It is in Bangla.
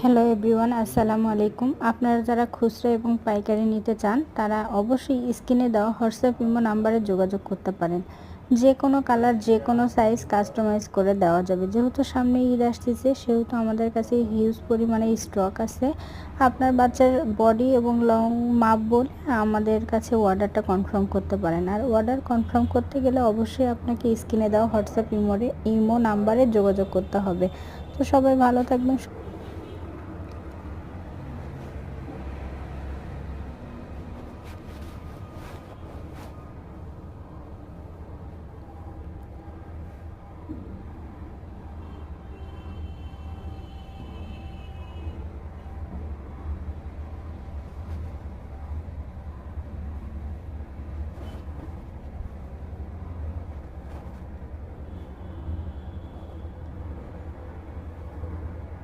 হ্যালো এভরিওয়ান, আসসালামু আলাইকুম। আপনারা যারা খুচরা এবং পাইকারি নিতে চান তারা অবশ্যই স্ক্রিনে দেওয়া হোয়াটসঅ্যাপ ইমো নাম্বারে যোগাযোগ করতে পারেন। যে কোনো কালার, যে কোনো সাইজ কাস্টমাইজ করে দেওয়া যাবে। যেহেতু সামনে ঈদ আসতেছে সেহেতু আমাদের কাছে হিউজ পরিমাণে স্টক আছে। আপনার বাচ্চার বডি এবং লং মাপ বলে আমাদের কাছে অর্ডারটা কনফার্ম করতে পারেন। আর অর্ডার কনফার্ম করতে গেলে অবশ্যই আপনাকে স্ক্রিনে দেওয়া হোয়াটসঅ্যাপ ইমো নাম্বারে যোগাযোগ করতে হবে। তো সবাই ভালো থাকবেন।